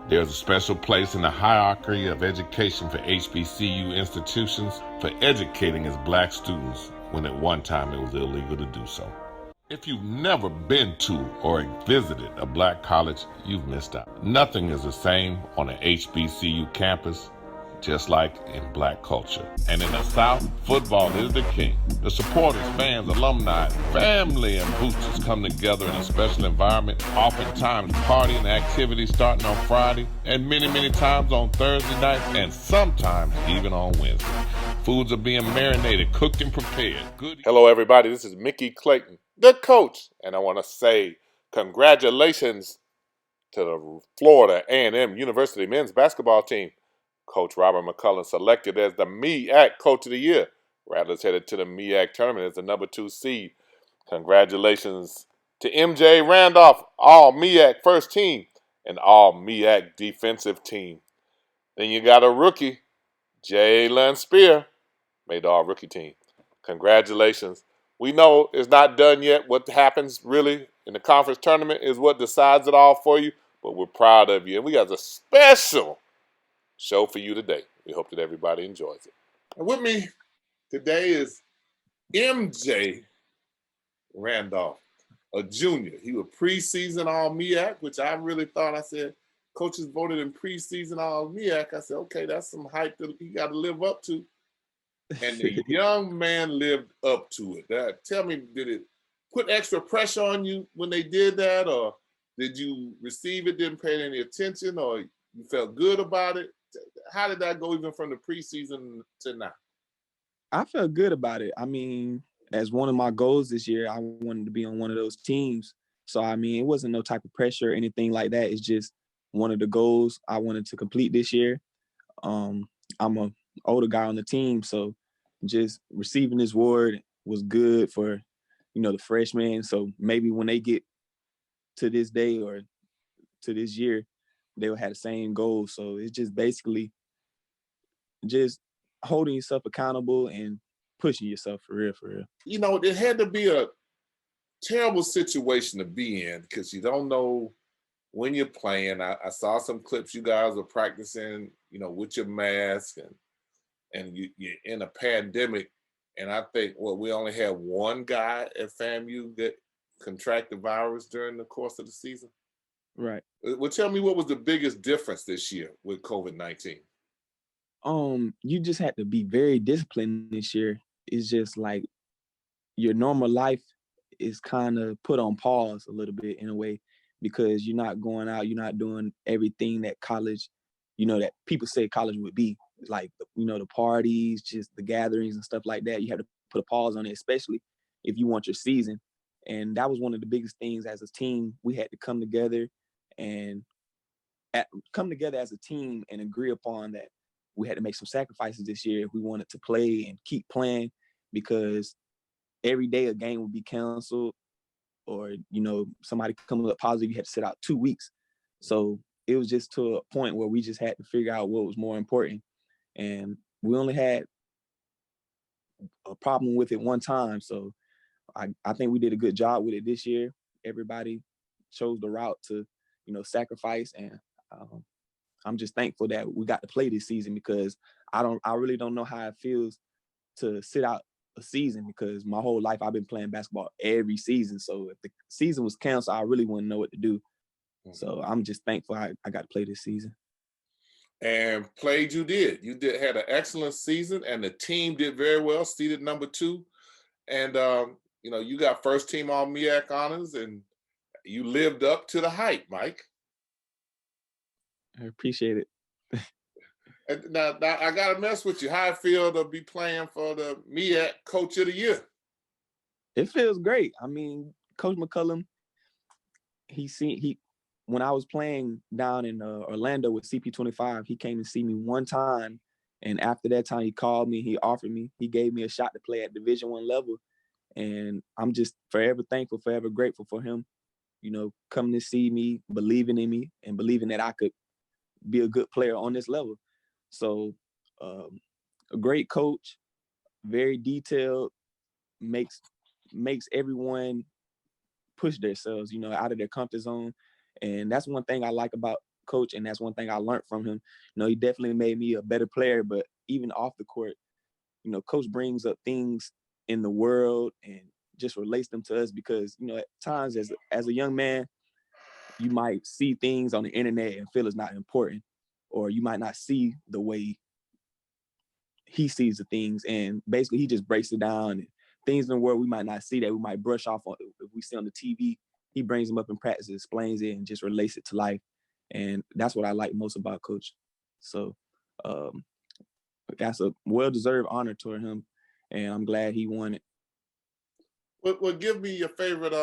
There's a special place in the hierarchy of education for HBCU institutions for educating its black students when at one time it was illegal to do so. If you've never been to or visited a black college, you've missed out. Nothing is the same on an HBCU campus, just like in black culture. And in the South, football is the king. The supporters, fans, alumni, family, and boosters come together in a special environment, oftentimes partying activities starting on Friday, and many times on Thursday nights, and sometimes even on Wednesday. Foods are being marinated, cooked, and prepared. Good. Hello, everybody. This is Mickey Clayton, the coach, and I want to say congratulations to the Florida A&M University men's basketball team. Coach Robert McCollum selected as the MEAC Coach of the Year. Rattlers headed to the MEAC Tournament as the number 2 seed. Congratulations to MJ Randolph, All-MEAC First Team, and All-MEAC Defensive Team. Then you got a rookie, Jalen Spear, made the All-Rookie team. Congratulations. We know it's not done yet. What happens really in the conference tournament is what decides it all for you, but we're proud of you. And we got a special show for you today. We hope that everybody enjoys it. And with me today is MJ Randolph, a junior. He was preseason All-MEAC, which I really thought, I said, coaches voted in preseason All-MEAC. I said, okay, that's some hype that he got to live up to. And the young man lived up to it. Tell me, did it put extra pressure on you when they did that, or did you receive it, didn't pay any attention, or you felt good about it? How did that go even from the preseason to now? I felt good about it. I mean, as one of my goals this year, I wanted to be on one of those teams. So, I mean, it wasn't no type of pressure or anything like that. It's just one of the goals I wanted to complete this year. I'm an older guy on the team, so just receiving this award was good for, the freshmen. So maybe when they get to this day or to this year, they will have the same goals. So it's just basically just holding yourself accountable and pushing yourself for real, for real. It had to be a terrible situation to be in because you don't know when you're playing. I saw some clips you guys were practicing, with your mask and you're in a pandemic. And I think, we only had one guy at FAMU that contracted the virus during the course of the season. Right. Well, tell me, what was the biggest difference this year with COVID-19? You just had to be very disciplined this year. It's just like your normal life is kind of put on pause a little bit in a way because you're not going out, you're not doing everything that college, that people say college would be. Like, the parties, just the gatherings and stuff like that. You have to put a pause on it, especially if you want your season. And that was one of the biggest things as a team. We had to come together as a team and agree upon that we had to make some sacrifices this year if we wanted to play and keep playing, because every day a game would be canceled or, somebody comes up positive, you had to sit out 2 weeks. So it was just to a point where we just had to figure out what was more important. And we only had a problem with it one time. So I think we did a good job with it this year. Everybody chose the route to, sacrifice. And I'm just thankful that we got to play this season because I really don't know how it feels to sit out a season because my whole life I've been playing basketball every season. So if the season was canceled, I really wouldn't know what to do. So I'm just thankful I got to play this season. And played you did. You had an excellent season, and the team did very well, seeded number 2. And, you got first team All-MEAC honors, and you lived up to the hype, Mike. I appreciate it. And now I got to mess with you. How it feel to be playing for the MEAC Coach of the Year? It feels great. I mean, Coach McCollum, when I was playing down in Orlando with CP25, he came to see me one time. And after that time, he called me, he offered me, he gave me a shot to play at Division I level. And I'm just forever thankful, forever grateful for him, coming to see me, believing in me, and believing that I could be a good player on this level. So a great coach, very detailed, makes everyone push themselves, out of their comfort zone. And that's one thing I like about coach, and that's one thing I learned from him. You know, he definitely made me a better player, but even off the court, you know, coach brings up things in the world and just relates them to us because, you know, at times as a young man, you might see things on the internet and feel it's not important, or you might not see the way he sees the things. And basically he just breaks it down, and things in the world we might not see that we might brush off on if we see on the TV. He brings them up in practice, explains it, and just relates it to life. And that's what I like most about Coach. So that's a well-deserved honor toward him, and I'm glad he won it. Well, give me your favorite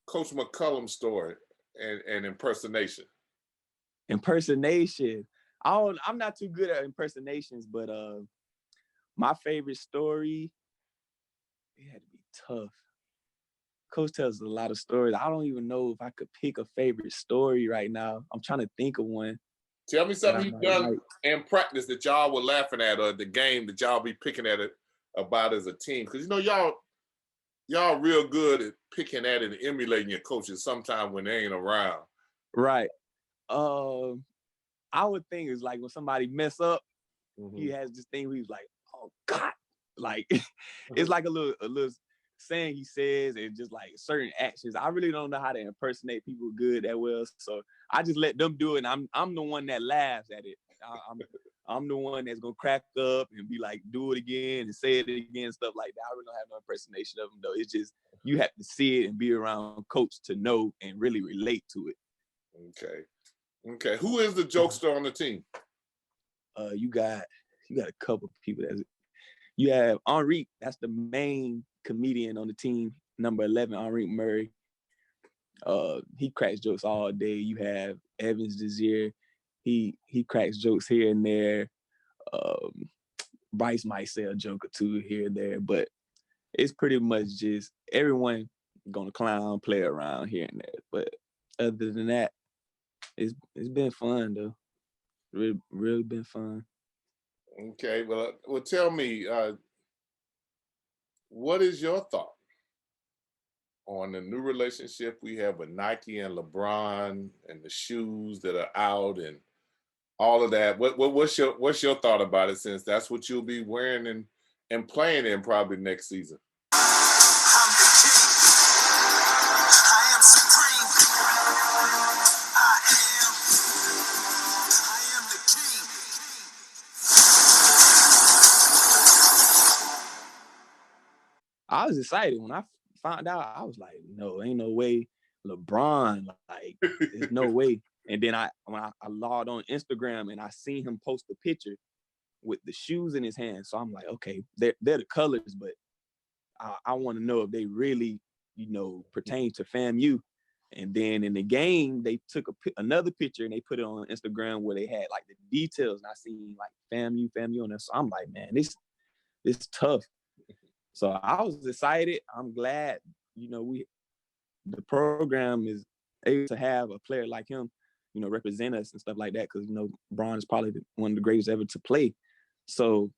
Coach McCollum story and impersonation. Impersonation. I'm not too good at impersonations, but my favorite story, it had to be tough. Coach tells a lot of stories. I don't even know if I could pick a favorite story right now. I'm trying to think of one. Tell me something you've done in practice that y'all were laughing at, or the game that y'all be picking at it about as a team. Because, you know, y'all real good at picking at it and emulating your coaches sometimes when they ain't around. Right. I would think it's like when somebody mess up, he has this thing where he's like, oh God. Like it's like a little saying he says, and just like certain actions. I really don't know how to impersonate people good that well. So I just let them do it, and I'm the one that laughs at it. I'm the one that's gonna crack up and be like, do it again and say it again, stuff like that. I really don't have no impersonation of them though. It's just you have to see it and be around Coach to know and really relate to it. Okay. Who is the jokester on the team? You got a couple of people. You have Henri, that's the main comedian on the team, number 11, Henri Murray. He cracks jokes all day. You have Evans Desir. He cracks jokes here and there. Bryce might say a joke or two here and there, but it's pretty much just everyone gonna clown, play around here and there. But other than that, it's been fun though. Really been fun. Okay, well, tell me, what is your thought on the new relationship we have with Nike and LeBron and the shoes that are out and all of that? What's your thought about it, since that's what you'll be wearing and playing in probably next season? I'm the king. I am supreme. I am the king. I was excited when I found out. I was like, no, ain't no way LeBron, like there's no way. And then when I logged on Instagram and I seen him post a picture with the shoes in his hand. So I'm like, okay, they're the colors, but I want to know if they really, you know, pertain to FAMU. And then in the game, they took another picture and they put it on Instagram where they had like the details. And I seen like FAMU on there. So I'm like, man, this tough. So I was excited. I'm glad, you know, the program is able to have a player like him, you know, represent us and stuff like that. Because, you know, Bron is probably one of the greatest ever to play. So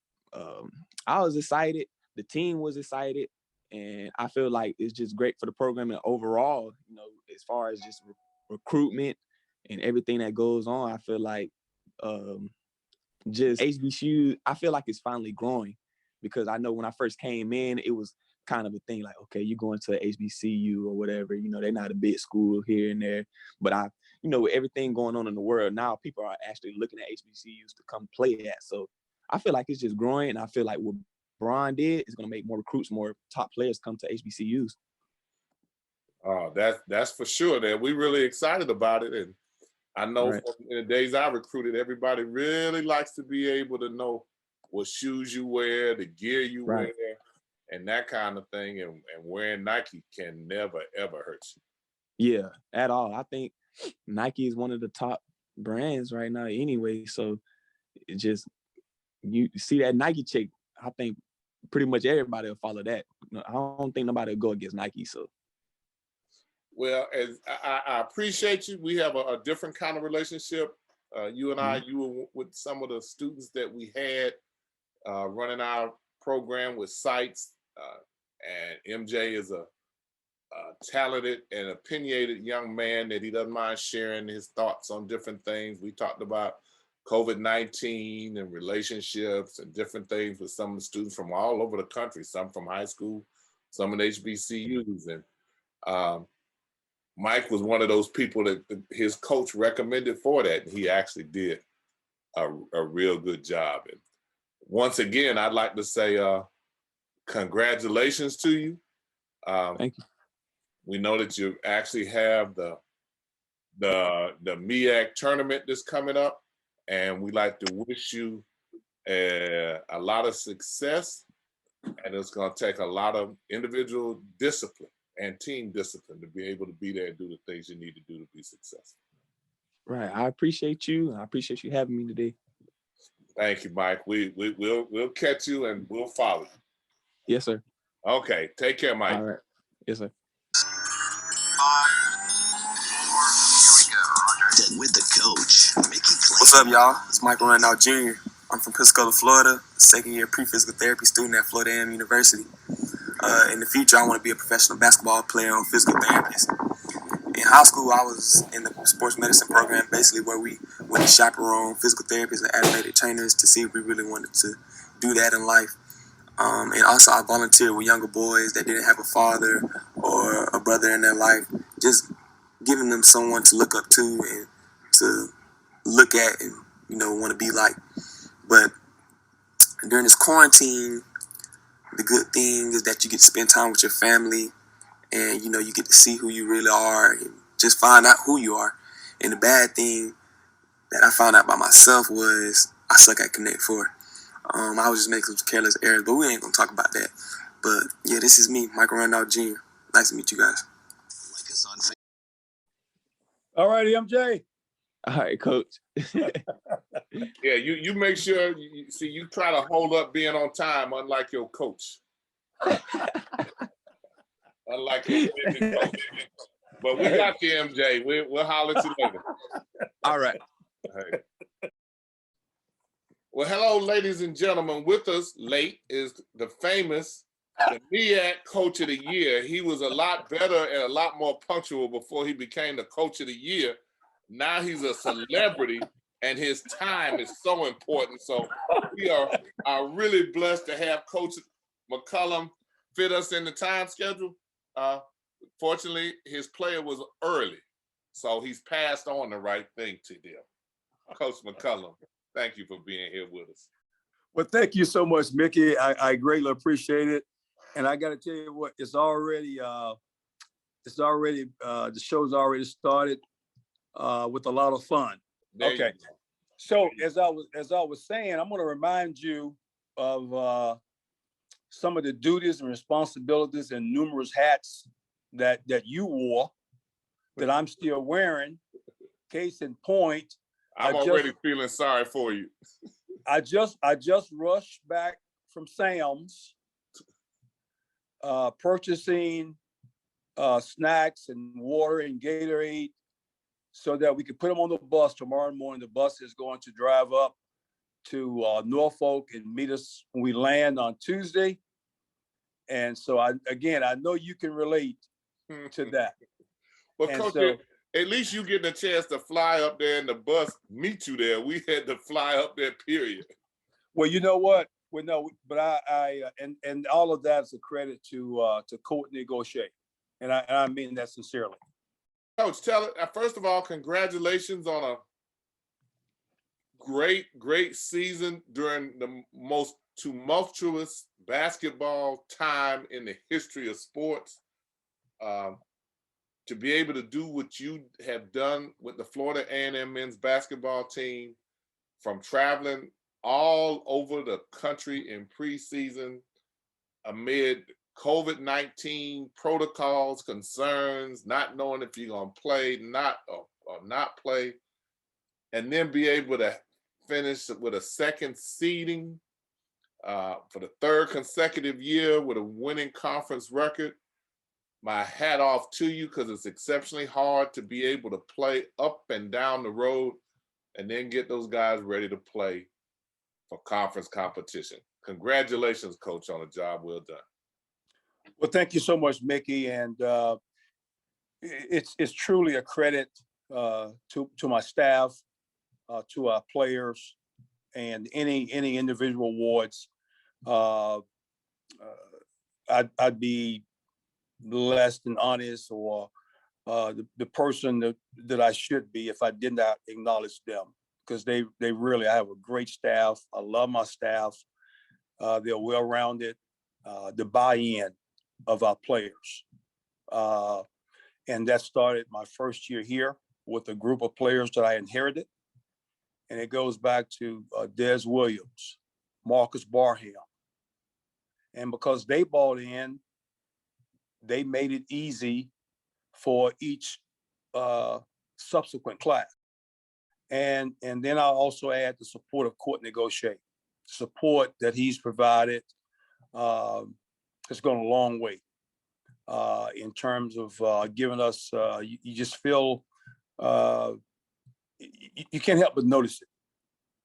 I was excited. The team was excited. And I feel like it's just great for the program and overall, you know, as far as just recruitment and everything that goes on. I feel like just HBCU, I feel like it's finally growing, because I know when I first came in, it was kind of a thing like, okay, you're going to HBCU or whatever, you know, they're not a big school here and there. But you know, with everything going on in the world now, people are actually looking at HBCUs to come play at. So I feel like it's just growing. And I feel like what Bron did is going to make more recruits, more top players come to HBCUs. Oh, that's for sure. That we're really excited about it. And I know in the days I recruited, everybody really likes to be able to know what shoes you wear, the gear you wear, and that kind of thing. And wearing Nike can never, ever hurt you. Yeah, at all. I think Nike is one of the top brands right now anyway. So it just, you see that Nike check, I think pretty much everybody will follow that. I don't think nobody will go against Nike. So. Well, as I appreciate you. We have a different kind of relationship. You and I, you were with some of the students that we had running our program with sites. And MJ is a talented and opinionated young man that he doesn't mind sharing his thoughts on different things. We talked about COVID-19 and relationships and different things with some of the students from all over the country, some from high school, some in HBCUs. And Mike was one of those people that his coach recommended for that, and he actually did a real good job. And once again, I'd like to say congratulations to you. Thank you. We know that you actually have the MEAC tournament that's coming up, and we like to wish you a lot of success. And it's going to take a lot of individual discipline and team discipline to be able to be there and do the things you need to do to be successful. Right. I appreciate you. I appreciate you having me today. Thank you, Mike. We'll catch you and we'll follow you. Yes, sir. Okay. Take care, Mike. All right. Yes, sir. 5, 4, here we go. Roger. With the coach, Mickey. What's up, y'all? It's Michael Randolph Jr. I'm from Pensacola, Florida, second-year pre-physical therapy student at Florida A&M University. In the future, I want to be a professional basketball player or physical therapist. In high school, I was in the sports medicine program, basically where we went to chaperone physical therapists and athletic trainers to see if we really wanted to do that in life. And also, I volunteered with younger boys that didn't have a father or a brother in their life, just giving them someone to look up to and to look at and, want to be like. But during this quarantine, the good thing is that you get to spend time with your family and, you get to see who you really are and just find out who you are. And the bad thing that I found out by myself was I suck at Connect Four. I was just making some careless errors, but we ain't going to talk about that. But, yeah, this is me, Michael Randolph Jr. Nice to meet you guys. Like us on Facebook. All righty, MJ. All right, coach. Yeah, you make sure, you try to hold up being on time, unlike your coach. Unlike your coach. But we got you, MJ. We'll holler at you later. All right. Hey. Well, hello, ladies and gentlemen. With us late is the famous, the MEAC Coach of the Year. He was a lot better and a lot more punctual before he became the Coach of the Year. Now he's a celebrity, and his time is so important. So we are really blessed to have Coach McCollum fit us in the time schedule. Fortunately, his player was early, so he's passed on the right thing to them. Coach McCollum, thank you for being here with us. Well, thank you so much, Mickey. I greatly appreciate it. And I got to tell you what, the show's already started with a lot of fun. There Okay. So as I was saying, I'm going to remind you of some of the duties and responsibilities and numerous hats that you wore that I'm still wearing. Case in point, I'm already feeling sorry for you. I just rushed back from Sam's, purchasing snacks and water and Gatorade so that we could put them on the bus tomorrow morning. The bus is going to drive up to Norfolk and meet us when we land on Tuesday. And so I know you can relate to that. Well, And Coach, so, at least you getting a chance to fly up there in the bus, meet you there. We had to fly up there, period. well, you know what? Well, no, but I and all of that's a credit to Courtney Gaucher, and I mean that sincerely. Coach, first of all, congratulations on a great season during the most tumultuous basketball time in the history of sports. To be able to do what you have done with the Florida A&M men's basketball team, from traveling all over the country in preseason amid COVID-19 protocols, concerns, not knowing if you're going to play, or not play, and then be able to finish with a second seeding for the third consecutive year with a winning conference record. My hat off to you, because it's exceptionally hard to be able to play up and down the road and then get those guys ready to play for conference competition. Congratulations, Coach, on a job well done. Well, thank you so much, Mickey, and it's truly a credit to my staff, to our players, and any individual awards. I'd be less than honest or the person that I should be if I did not acknowledge them, because they really, I have a great staff. I love my staff. They're well-rounded. The buy-in of our players. And that started my first year here with a group of players that I inherited. And it goes back to Des Williams, Marcus Barham. And because they bought in, they made it easy for each subsequent class. And then I'll also add the support of Court Negotiate. Support that he's provided has gone a long way in terms of giving us, you just feel, you can't help but notice it.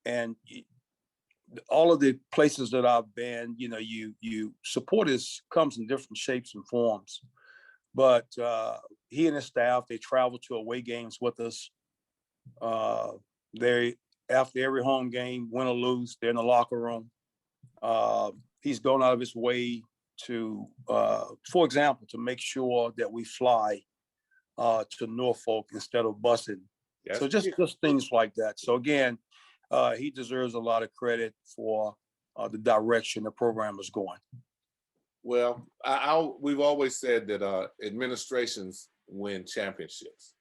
And all of the places that I've been, you support comes in different shapes and forms. But he and his staff, they travel to away games with us. They, after every home game, win or lose, they're in the locker room. He's gone out of his way to, for example, to make sure that we fly to Norfolk instead of busing. Yes. So just things like that. So again, he deserves a lot of credit for the direction the program is going. Well, we've always said that administrations win championships.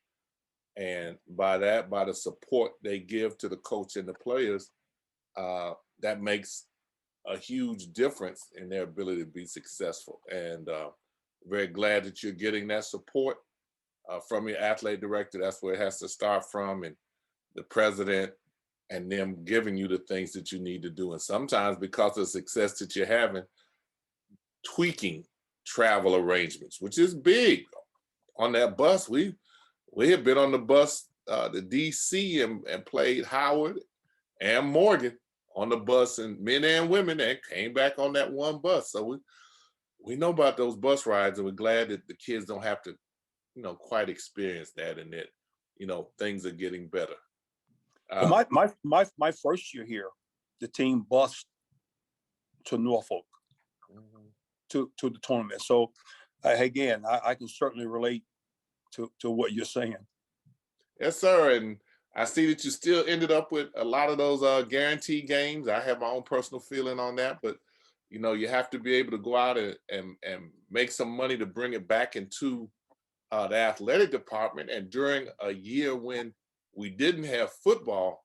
And by the support they give to the coach and the players, that makes a huge difference in their ability to be successful. And very glad that you're getting that support from your athletic director. That's where it has to start from, and the president, and them giving you the things that you need to do. And sometimes because of the success that you're having, tweaking travel arrangements, which is big. On that bus, we have been on the bus to DC and played Howard and Morgan on the bus, and men and women, and came back on that one bus. So we know about those bus rides, and we're glad that the kids don't have to, quite experience that, and that, things are getting better. Well, my first year here, the team bused to Norfolk to the tournament. So again, I can certainly relate to what you're saying. Yes, sir. And I see that you still ended up with a lot of those guaranteed games. I have my own personal feeling on that, but you have to be able to go out and make some money to bring it back into the athletic department. And during a year when we didn't have football,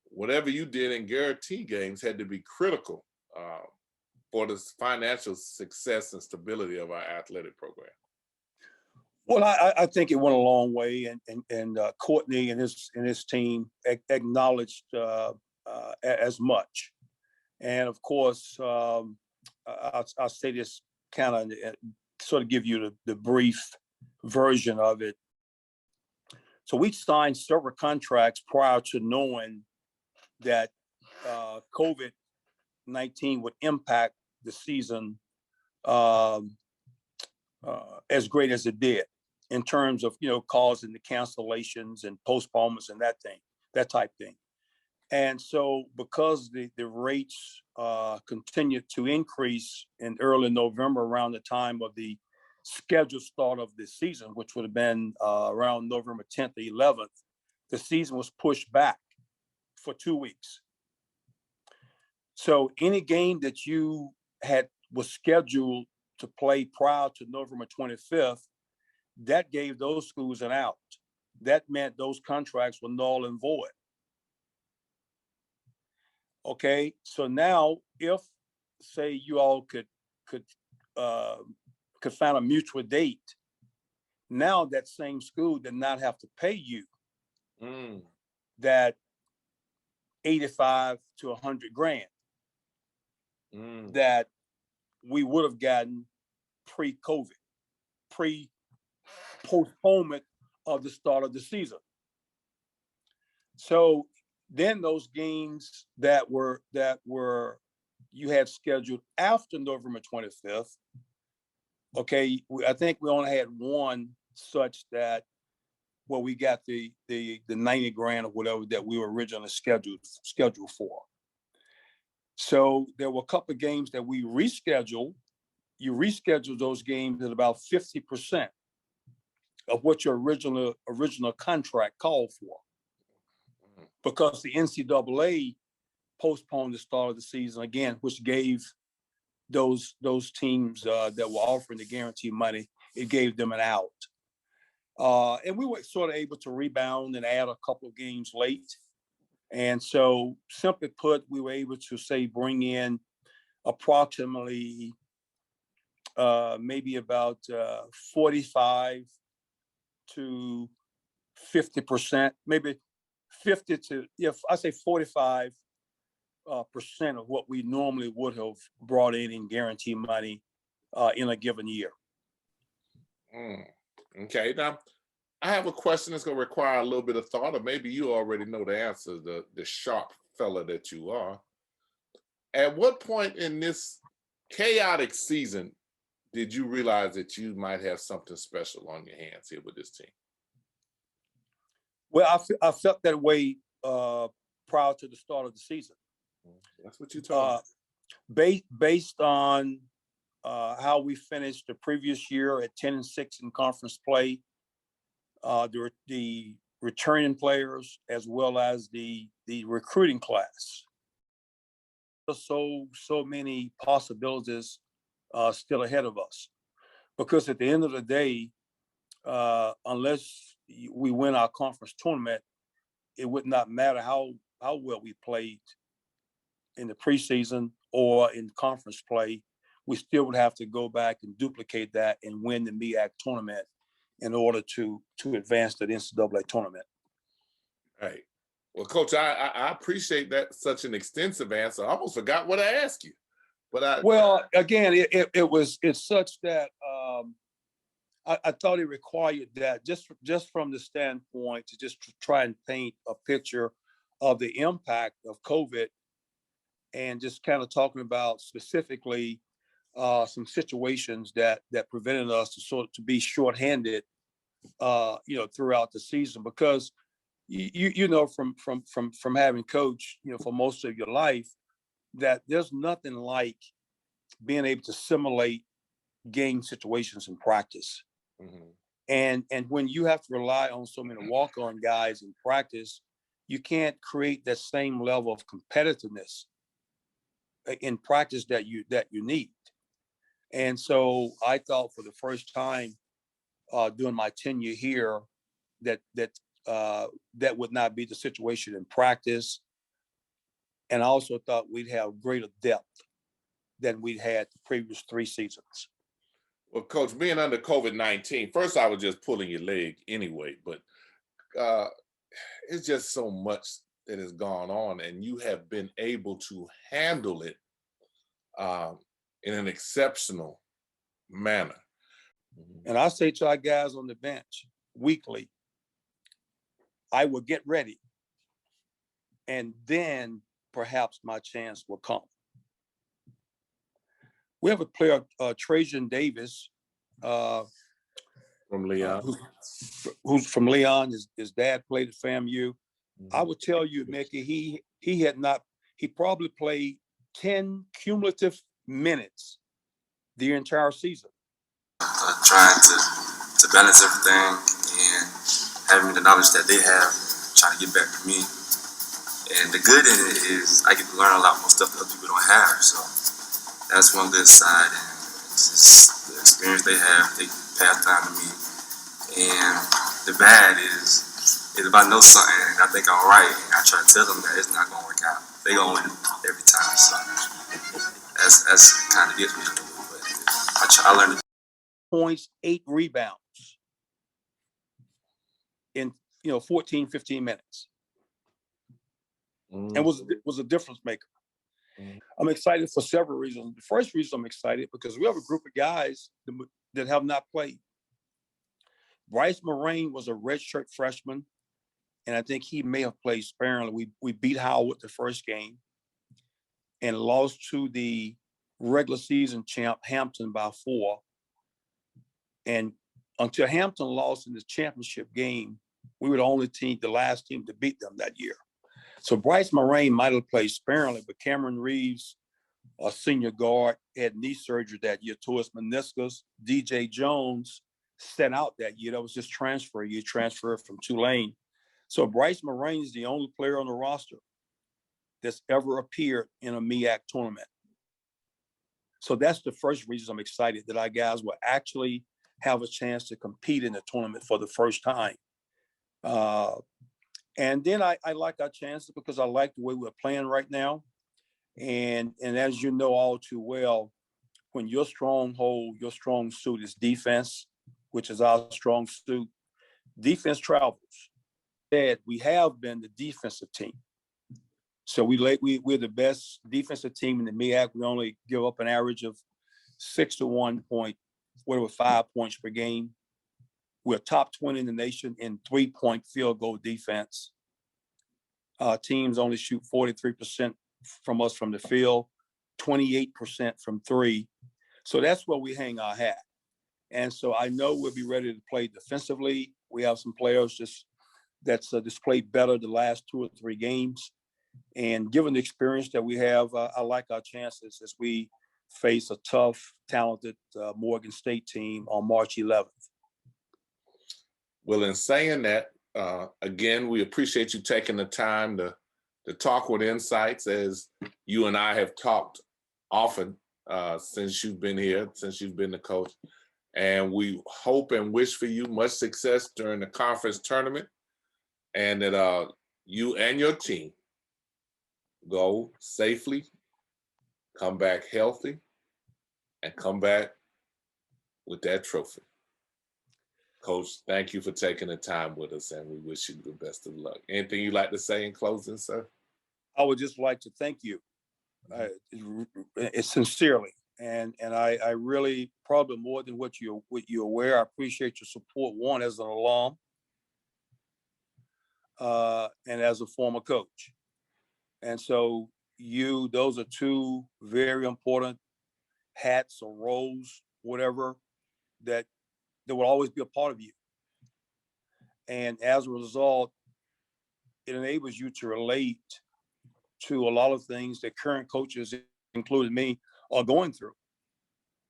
whatever you did in guarantee games had to be critical for the financial success and stability of our athletic program. Well, I think it went a long way, and Courtney and his team acknowledged as much. And of course, I'll say this kind of sort of give you the brief version of it. So we signed several contracts prior to knowing that COVID-19 would impact the season as great as it did, in terms of, causing the cancellations and postponements and that type thing. And so because the rates continued to increase in early November, around the time of the scheduled start of the season, which would have been around November 10th or 11th, the season was pushed back for 2 weeks. So any game that you was scheduled to play prior to November 25th, that gave those schools an out. That meant those contracts were null and void. Okay, so now if, say, you all could find a mutual date, now that same school did not have to pay you that 85 to 100 grand that we would have gotten pre-COVID, pre-postponement of the start of the season. So then those games that you had scheduled after November 25th, Okay, I think we only had one such that where we got the 90 grand or whatever that we were originally scheduled for. So there were a couple of games that we rescheduled. You reschedule those games at about 50% of what your original contract called for, because the NCAA postponed the start of the season again, which gave those teams that were offering the guarantee money, it gave them an out. And we were sort of able to rebound and add a couple of games late. And so, simply put, we were able to, say, bring in approximately maybe about 45 to 50%, maybe 50 to, if I say 45% of what we normally would have brought in guarantee money in a given year. Okay, now I have a question that's going to require a little bit of thought, or maybe you already know the answer, the sharp fella that you are. At what point in this chaotic season did you realize that you might have something special on your hands here with this team? Well, I felt that way prior to the start of the season. That's what you told me. Based on how we finished the previous year at 10-6 in conference play, the returning players as well as the recruiting class. So many possibilities still ahead of us, because at the end of the day, unless we win our conference tournament, it would not matter how well we played in the preseason or in conference play. We still would have to go back and duplicate that and win the MEAC tournament in order to advance to the NCAA tournament. Right. Well, Coach, I appreciate that, such an extensive answer. I almost forgot what I asked you. But again, it's such that I thought it required that just from the standpoint to just try and paint a picture of the impact of COVID, and just kind of talking about specifically some situations that prevented us to be shorthanded, throughout the season, because you know from having coached, for most of your life, that there's nothing like being able to simulate game situations in practice. And when you have to rely on so many walk-on guys in practice, you can't create that same level of competitiveness in practice that you need. And so I thought for the first time during my tenure here that would not be the situation in practice. And I also thought we'd have greater depth than we'd had the previous 3 seasons. Well, Coach, being under COVID-19, first I was just pulling your leg anyway, but it's just so much that has gone on, and you have been able to handle it in an exceptional manner. And I say to our guys on the bench weekly, I will get ready, and then perhaps my chance will come. We have a player, Trajan Davis, from Leon, who's from Leon. His dad played at FAMU. I would tell you, Mickey, he probably played 10 cumulative minutes the entire season. Trying to balance everything and having the knowledge that they have, trying to get back to me. And the good in it is I get to learn a lot more stuff that other people don't have. So that's one good side. And it's just the experience they have, they pass time to me. And the bad is if I know something and I think I'm right, and I try to tell them that it's not going to work out. They going to win every time. So that's kind of gets me a little bit. But I learned points, 8 rebounds in 14, 15 minutes. And was a difference maker. I'm excited for several reasons. The first reason I'm excited because we have a group of guys that have not played. Bryce Moraine was a redshirt freshman, and I think he may have played sparingly. We beat Howard the first game and lost to the regular season champ Hampton by 4. And until Hampton lost in the championship game, we were the last team to beat them that year. So Bryce Moraine might have played sparingly, but Cameron Reeves, a senior guard, had knee surgery that year, tore his meniscus. DJ Jones sat out that year. That was just transfer. You transferred from Tulane. So Bryce Moraine is the only player on the roster that's ever appeared in a MEAC tournament. So that's the first reason I'm excited that our guys will actually have a chance to compete in the tournament for the first time. And then I like our chances because I like the way we're playing right now. And as you know all too well, when your stronghold, your strong suit is defense, which is our strong suit, defense travels. We have been the defensive team. So we're the best defensive team in the MEAC. We only give up an average of 5 points per game. We're top 20 in the nation in 3-point field goal defense. Teams only shoot 43% from us from the field, 28% from three. So that's where we hang our hat. And so I know we'll be ready to play defensively. We have some players that's displayed better the last 2 or 3 games. And given the experience that we have, I like our chances as we face a tough, talented Morgan State team on March 11th. Well, in saying that, again, we appreciate you taking the time to talk with INSiiGHTS, as you and I have talked often since you've been here, since you've been the coach. And we hope and wish for you much success during the conference tournament, and that you and your team go safely, come back healthy, and come back with that trophy. Coach, thank you for taking the time with us, and we wish you the best of luck. Anything you'd like to say in closing, sir? I would just like to thank you sincerely. And I really, probably more than what you're aware, I appreciate your support, one, as an alum and as a former coach. And so those are 2 very important hats or roles, whatever, that will always be a part of you. And as a result, it enables you to relate to a lot of things that current coaches, including me, are going through.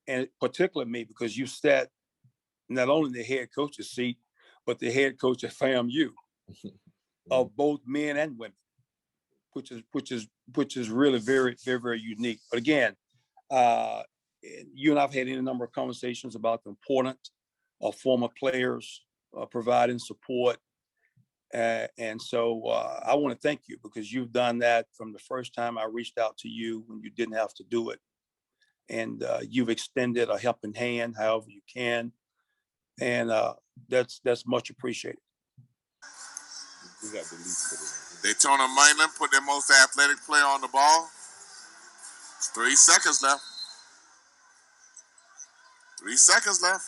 And particularly me, because you sat not only in the head coach's seat, but the head coach at FAMU of both men and women, which is really very, very, very unique. But again, you and I've had any number of conversations about the importance of former players providing support. And so I want to thank you, because you've done that from the first time I reached out to you when you didn't have to do it. And you've extended a helping hand however you can. And that's much appreciated. We got the least for this. Daytona Mainland put their most athletic player on the ball. 3 seconds left. 3 seconds left.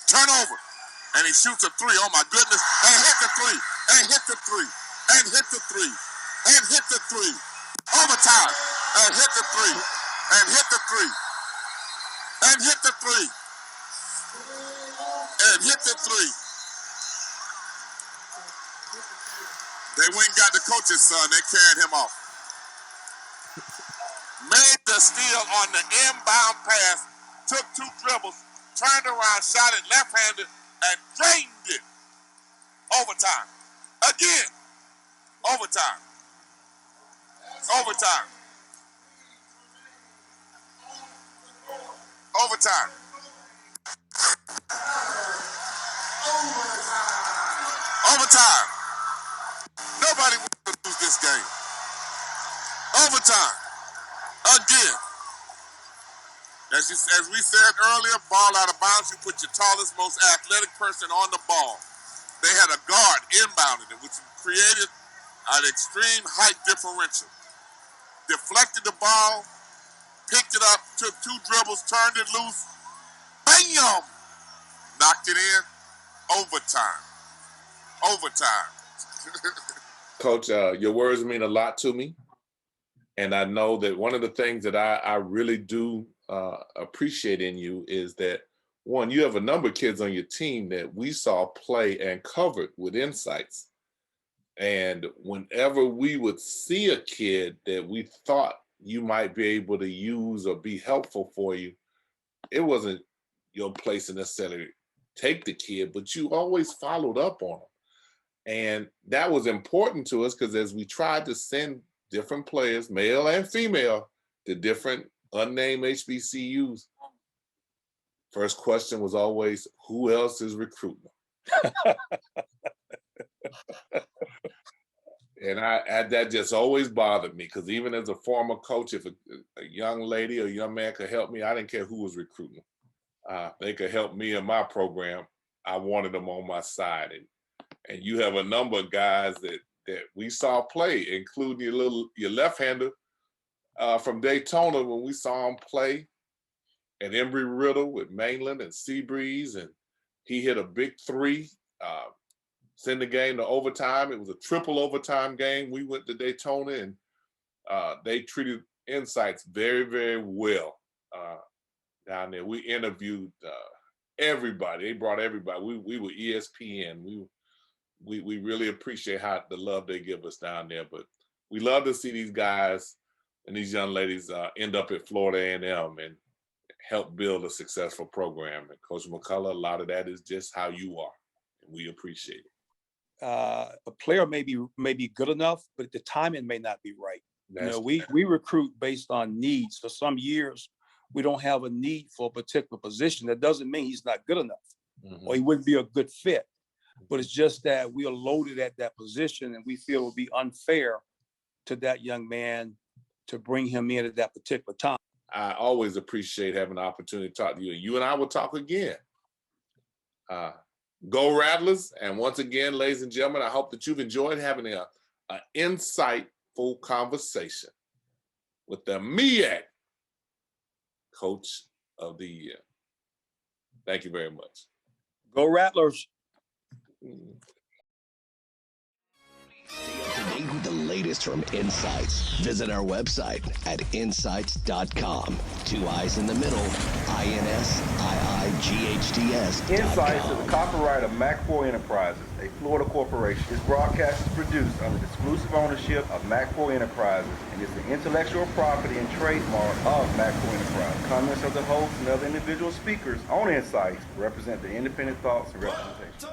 Turnover. And he shoots a 3. Oh my goodness. And hit the 3. And hit the 3. And hit the 3. And hit the 3. Overtime. And hit the 3. And hit the 3. And hit the 3. And hit the 3. They went and got the coach's son. They carried him off. Made the steal on the inbound pass. Took 2 dribbles. Turned around, shot it left-handed, and drained it. Overtime. Again. Overtime. Overtime. Overtime. Overtime. Nobody wants to lose this game. Overtime. Again. As we said earlier, ball out of bounds, you put your tallest, most athletic person on the ball. They had a guard inbounding it, which created an extreme height differential. Deflected the ball, picked it up, took 2 dribbles, turned it loose. Bam! Knocked it in. Overtime. Overtime. Coach, your words mean a lot to me. And I know that one of the things that I really do appreciate in you is that, one, you have a number of kids on your team that we saw play and covered with INSiiGHTS. And whenever we would see a kid that we thought you might be able to use or be helpful for you, it wasn't your place to necessarily take the kid, but you always followed up on them. And that was important to us because as we tried to send different players, male and female, to different unnamed HBCUs, first question was always, who else is recruiting? And that just always bothered me, because even as a former coach, if a young lady or young man could help me, I didn't care who was recruiting. They could help me in my program. I wanted them on my side. And you have a number of guys that we saw play, including your left-hander from Daytona, when we saw him play at Embry-Riddle with Mainland and Seabreeze, and he hit a big three, send the game to overtime. It was a triple overtime game. We went to Daytona, and they treated INSiiGHTS very, very well down there. We interviewed everybody. They brought everybody. We were ESPN. We really appreciate the love they give us down there. But we love to see these guys and these young ladies end up at Florida A&M and help build a successful program. And Coach McCollum, a lot of that is just how you are, and we appreciate it. A player may be good enough, but the timing may not be right. We recruit based on needs. For some years, we don't have a need for a particular position. That doesn't mean he's not good enough or he wouldn't be a good fit. But it's just that we are loaded at that position, and we feel it would be unfair to that young man to bring him in at that particular time. I always appreciate having the opportunity to talk to you. You and I will talk again. Go Rattlers. And once again, ladies and gentlemen, I hope that you've enjoyed having an insightful conversation with the MEAC Coach of the Year. Thank you very much. Go Rattlers. Stay up to date with the latest from INSiiGHTS. Visit our website at INSiiGHTS.com. 2 I's in the middle, INSiiGHTS. INSiiGHTS is a copyright of MEAC 4 Enterprises, a Florida corporation. This broadcast is produced under the exclusive ownership of MEAC 4 Enterprises and is the intellectual property and trademark of MEAC 4 Enterprises. Comments of the host and other individual speakers on INSiiGHTS represent the independent thoughts and representation.